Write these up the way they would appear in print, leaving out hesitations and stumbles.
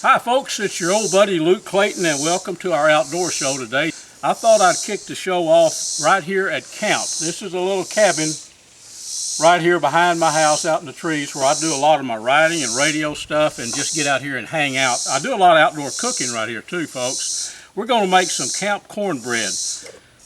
Hi folks, it's your old buddy Luke Clayton and welcome to our outdoor show today. I thought I'd kick the show off right here at camp. This is a little cabin right here behind my house out in the trees where I do a lot of my writing and radio stuff and just get out here and hang out. I do a lot of outdoor cooking right here too, folks. We're going to make some camp cornbread.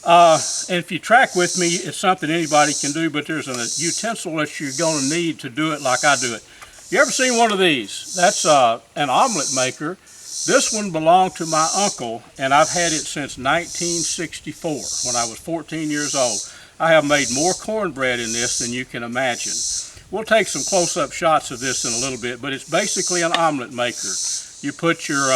And if you track with me, it's something anybody can do, but there's a utensil that you're going to need to do it like I do it. You ever seen one of these? That's an omelet maker. This one belonged to my uncle, and I've had it since 1964, when I was 14 years old. I have made more cornbread in this than you can imagine. We'll take some close-up shots of this in a little bit, but it's basically an omelet maker. You put your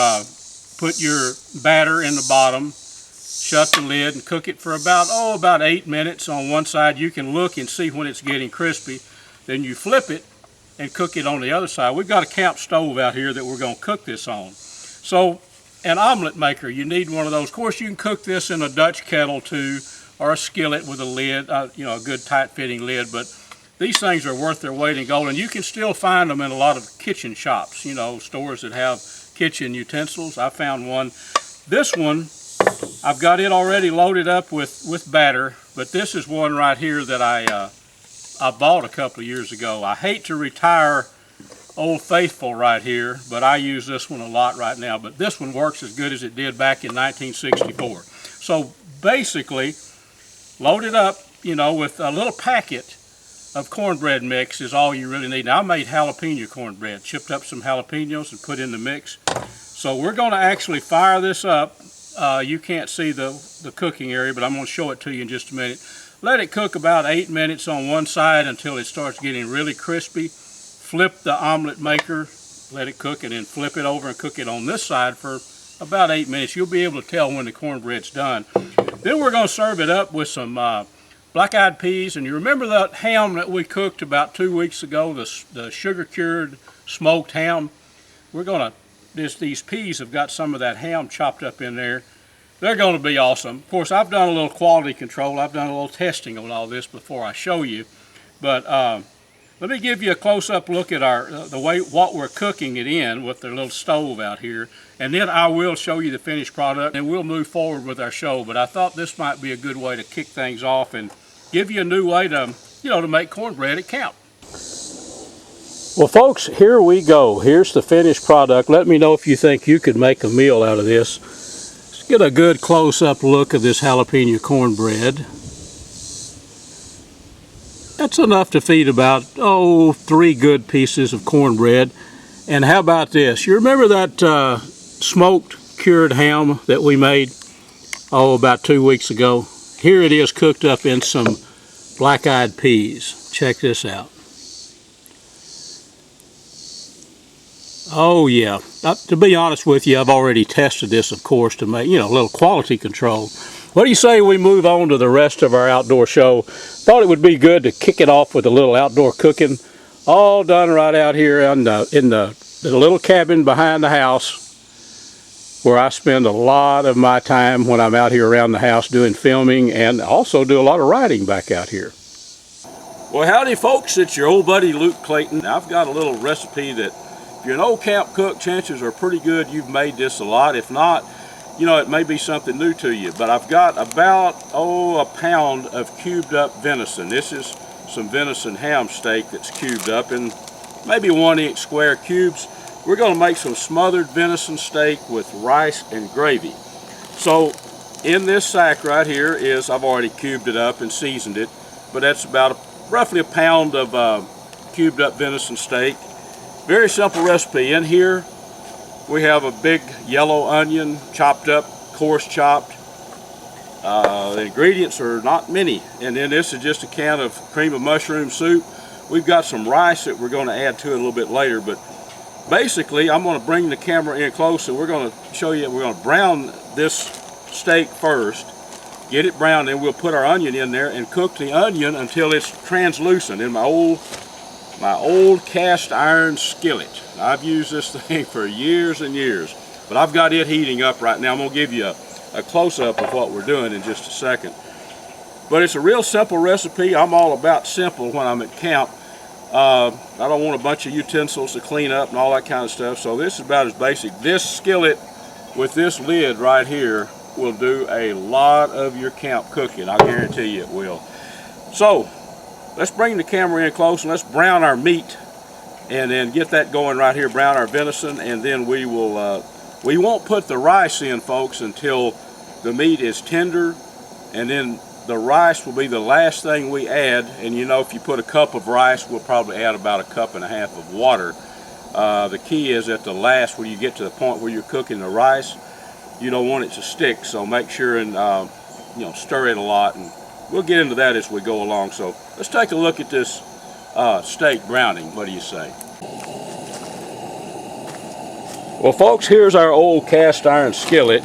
batter in the bottom, shut the lid, and cook it for about 8 minutes on one side. You can look and see when it's getting crispy. Then you flip it and cook it on the other side. We've got a camp stove out here that we're going to cook this on. So an omelet maker, you need one of those. Of course, you can cook this in a Dutch kettle too, or a skillet with a lid, a good tight fitting lid, but these things are worth their weight in gold, and you can still find them in a lot of kitchen shops, stores that have kitchen utensils. I found one. This one, I've got it already loaded up with batter, but this is one right here that I bought a couple of years ago. I hate to retire Old Faithful right here, but I use this one a lot right now. But this one works as good as it did back in 1964. So basically, load it up, with a little packet of cornbread mix is all you really need. Now, I made jalapeno cornbread, chipped up some jalapenos and put in the mix. So we're going to actually fire this up. You can't see the cooking area, but I'm going to show it to you in just a minute. Let it cook about 8 minutes on one side until it starts getting really crispy. Flip the omelet maker, let it cook, and then flip it over and cook it on this side for about 8 minutes. You'll be able to tell when the cornbread's done. Then we're going to serve it up with some black-eyed peas. And you remember that ham that we cooked about 2 weeks ago, the sugar-cured smoked ham? We're going to, these peas have got some of that ham chopped up in there. They're going to be awesome. Of course, I've done a little quality control. I've done a little testing on all this before I show you. But let me give you a close-up look at what we're cooking it in with the little stove out here. And then I will show you the finished product, and we'll move forward with our show. But I thought this might be a good way to kick things off and give you a new way to, to make cornbread at camp. Well, folks, here we go. Here's the finished product. Let me know if you think you could make a meal out of this. Get a good close-up look of this jalapeno cornbread. That's enough to feed about, 3 good pieces of cornbread. And how about this? You remember that smoked cured ham that we made, about 2 weeks ago? Here it is cooked up in some black-eyed peas. Check this out. Oh yeah, to be honest with you, I've already tested this, of course, to make, a little quality control. What do you say we move on to the rest of our outdoor show? Thought it would be good to kick it off with a little outdoor cooking, all done right out here in the little cabin behind the house, where I spend a lot of my time when I'm out here around the house doing filming, and also do a lot of writing back out here. Well, howdy folks, it's your old buddy Luke Clayton. Now, I've got a little recipe that, if you're an old camp cook, chances are pretty good you've made this a lot. If not, it may be something new to you. But I've got about, a pound of cubed up venison. This is some venison ham steak that's cubed up in maybe 1-inch square cubes. We're going to make some smothered venison steak with rice and gravy. So in this sack right here is, I've already cubed it up and seasoned it, but that's about roughly a pound of cubed up venison steak. Very simple recipe. In here we have a big yellow onion, chopped up, coarse chopped. The ingredients are not many. And then this is just a can of cream of mushroom soup. We've got some rice that we're going to add to it a little bit later. But basically, I'm going to bring the camera in close, and we're going to show you, we're going to brown this steak first. Get it brown, then we'll put our onion in there and cook the onion until it's translucent in my old cast iron skillet. I've used this thing for years and years, but I've got it heating up right now. I'm going to give you a close-up of what we're doing in just a second. But it's a real simple recipe. I'm all about simple when I'm at camp. I don't want a bunch of utensils to clean up and all that kind of stuff, so this is about as basic. This skillet with this lid right here will do a lot of your camp cooking. I guarantee you it will. So let's bring the camera in close and let's brown our meat, and then get that going right here. Brown our venison, and then we will we won't put the rice in, folks, until the meat is tender, and then the rice will be the last thing we add. And you know, if you put a cup of rice, we'll probably add about a cup and a half of water. The key is at the last, when you get to the point where you're cooking the rice, you don't want it to stick, so make sure and you know, stir it a lot, and we'll get into that as we go along. So let's take a look at this steak browning. What do you say? Well, folks, here's our old cast iron skillet.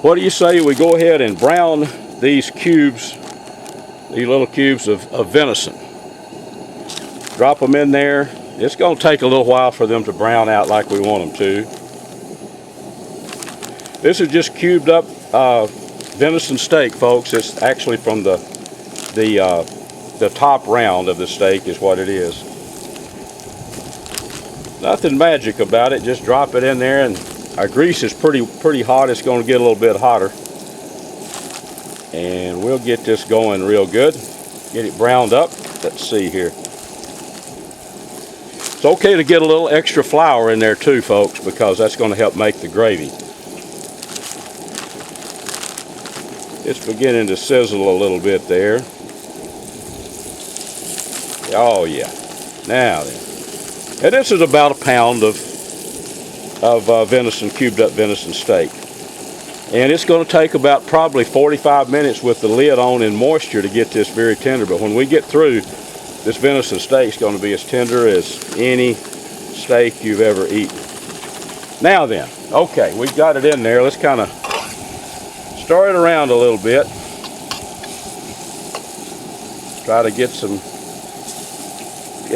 What do you say we go ahead and brown these cubes, these little cubes of venison? Drop them in there. It's going to take a little while for them to brown out like we want them to. This is just cubed up venison steak, folks. It's actually from the top round of the steak is what it is. Nothing magic about it. Just drop it in there, and our grease is pretty hot. It's going to get a little bit hotter, and we'll get this going real good. Get it browned up. Let's see here. It's okay to get a little extra flour in there too, folks, because that's going to help make the gravy. It's beginning to sizzle a little bit there. Oh yeah. Now then. And this is about a pound of venison, cubed up venison steak. And it's going to take about probably 45 minutes with the lid on in moisture to get this very tender. But when we get through, this venison steak is going to be as tender as any steak you've ever eaten. Now then, okay, we've got it in there. Let's kind of stir it around a little bit. Try to get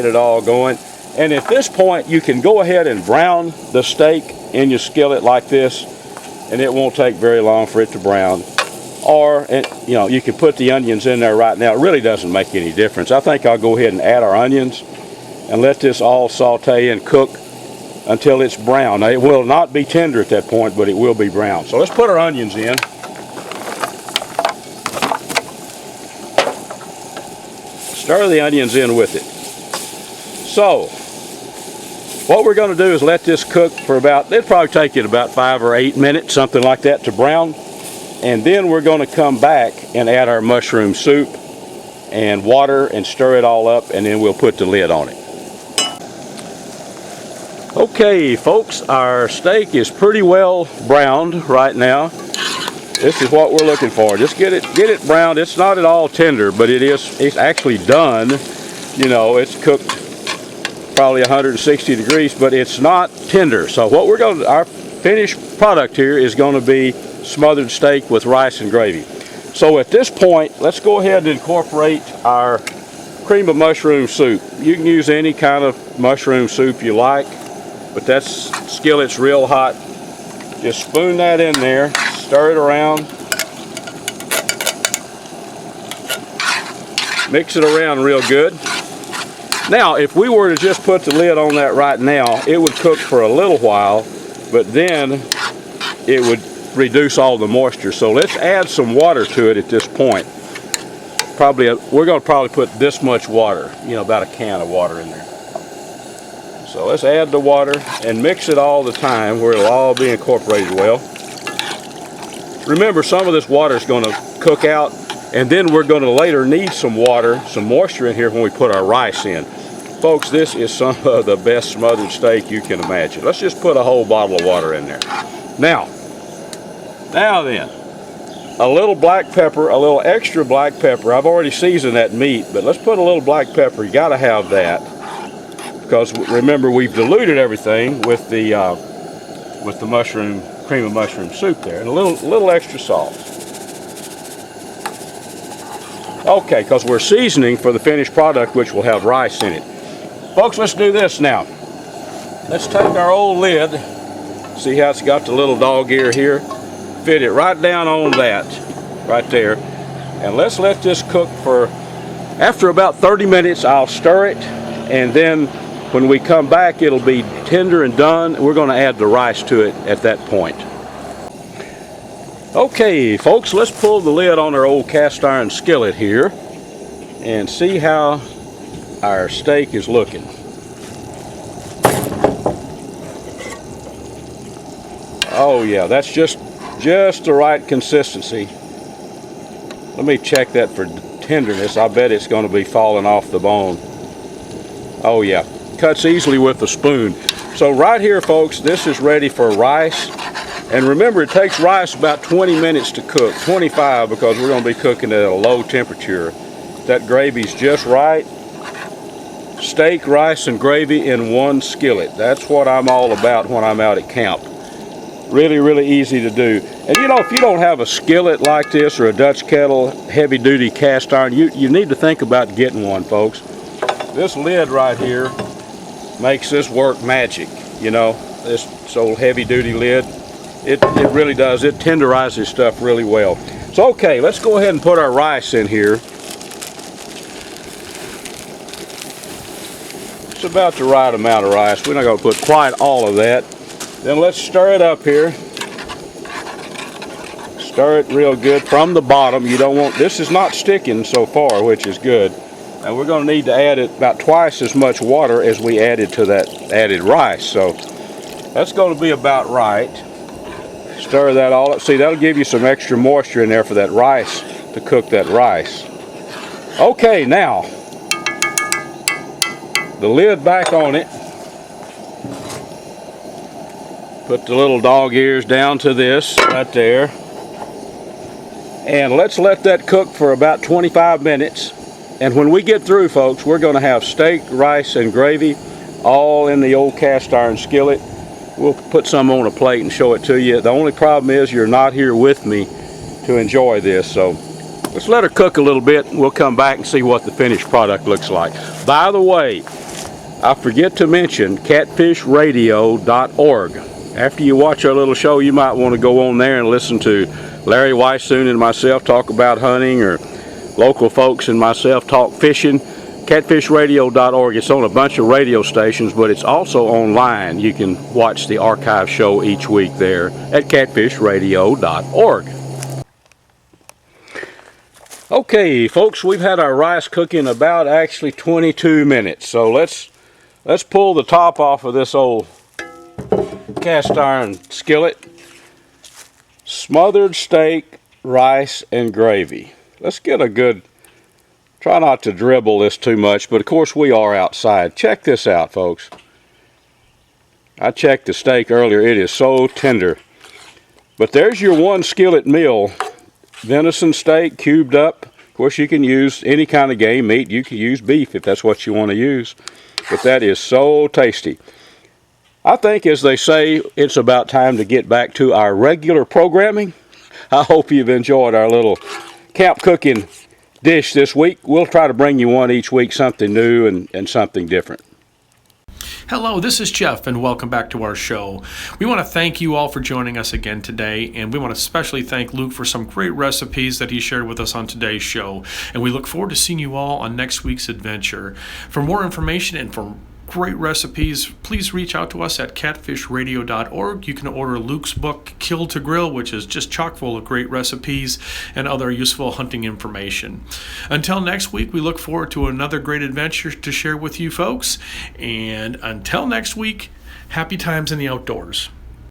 it all going. And at this point, you can go ahead and brown the steak in your skillet like this, and it won't take very long for it to brown. Or, you know, you can put the onions in there right now. It really doesn't make any difference. I think I'll go ahead and add our onions and let this all saute and cook until it's brown. Now, it will not be tender at that point, but it will be brown. So let's put our onions in. Stir the onions in with it. So, what we're going to do is let this cook for about, it'll probably take it about 5 or 8 minutes, something like that, to brown. And then we're going to come back and add our mushroom soup and water and stir it all up, and then we'll put the lid on it. Okay, folks, our steak is pretty well browned right now. This is what we're looking for. Just get it browned. It's not at all tender, but it's actually done. You know, it's cooked probably 160 degrees, but it's not tender. So what we're going to, our finished product here is going to be smothered steak with rice and gravy. So at this point, let's go ahead and incorporate our cream of mushroom soup. You can use any kind of mushroom soup you like, but that skillet's real hot. Just spoon that in there, stir it around, mix it around real good. Now, if we were to just put the lid on that right now, it would cook for a little while, but then it would reduce all the moisture. So let's add some water to it at this point. We're going to probably put this much water, you know, about a can of water in there. So let's add the water and mix it all the time where it'll all be incorporated well. Remember, some of this water is going to cook out, and then we're going to later need some water, some moisture in here when we put our rice in. Folks, this is some of the best smothered steak you can imagine. Let's just put a whole bottle of water in there. Now then, a little black pepper, a little extra black pepper. I've already seasoned that meat, but let's put a little black pepper. You got to have that, because remember, we've diluted everything with the mushroom, cream of mushroom soup there, and a little extra salt. Okay, because we're seasoning for the finished product, which will have rice in it. Folks, let's do this now. Let's take our old lid. See how it's got the little dog ear here? Fit it right down on that, right there. And let's let this cook for, after about 30 minutes, I'll stir it, and then when we come back, it'll be tender and done. We're going to add the rice to it at that point. Okay, folks, let's pull the lid on our old cast iron skillet here and see how our steak is looking. Oh yeah, that's just the right consistency. Let me check that for tenderness. I bet it's going to be falling off the bone. Oh yeah, cuts easily with a spoon. So right here, folks, this is ready for rice. And remember, it takes rice about 20 minutes to cook, 25, because we're going to be cooking at a low temperature. That gravy's just right. Steak, rice, and gravy in one skillet. That's what I'm all about when I'm out at camp. Really, really easy to do. And you know, if you don't have a skillet like this or a Dutch kettle, heavy duty cast iron, you need to think about getting one, folks. This lid right here makes this work magic, you know, this old heavy duty lid. It really does. It tenderizes stuff really well. So okay, let's go ahead and put our rice in here. It's about the right amount of rice. We're not going to put quite all of that. Then let's stir it up here. Stir it real good from the bottom. You don't want, this is not sticking so far, which is good. And we're going to need to add it about twice as much water as we added to that added rice. So that's going to be about right. Stir that all up. See, that'll give you some extra moisture in there for that rice to cook that rice. Okay, now the lid back on it. Put the little dog ears down to this right there. And let's let that cook for about 25 minutes. And when we get through, folks, we're going to have steak, rice, and gravy all in the old cast iron skillet. We'll put some on a plate and show it to you. The only problem is you're not here with me to enjoy this. So let's let her cook a little bit and we'll come back and see what the finished product looks like. By the way, I forget to mention catfishradio.org. After you watch our little show, you might want to go on there and listen to Larry Weissoon and myself talk about hunting, or local folks and myself talk fishing. Catfishradio.org. It's on a bunch of radio stations, but it's also online. You can watch the archive show each week there at catfishradio.org. Okay, folks, we've had our rice cooking about actually 22 minutes. So let's pull the top off of this old cast iron skillet. Smothered steak, rice, and gravy. Let's get a good, try not to dribble this too much, but of course we are outside. Check this out, folks. I checked the steak earlier. It is so tender. But there's your one skillet meal. Venison steak cubed up. Of course, you can use any kind of game meat. You can use beef if that's what you want to use. But that is so tasty. I think, as they say, it's about time to get back to our regular programming. I hope you've enjoyed our little camp cooking dish this week. We'll try to bring you one each week, something new and something different. Hello, this is Jeff, and welcome back to our show. We want to thank you all for joining us again today, and we want to especially thank Luke for some great recipes that he shared with us on today's show. And we look forward to seeing you all on next week's adventure. For more information and for great recipes, please reach out to us at catfishradio.org. You can order Luke's book, Kill to Grill, which is just chock full of great recipes and other useful hunting information. Until next week, we look forward to another great adventure to share with you folks. And until next week, happy times in the outdoors.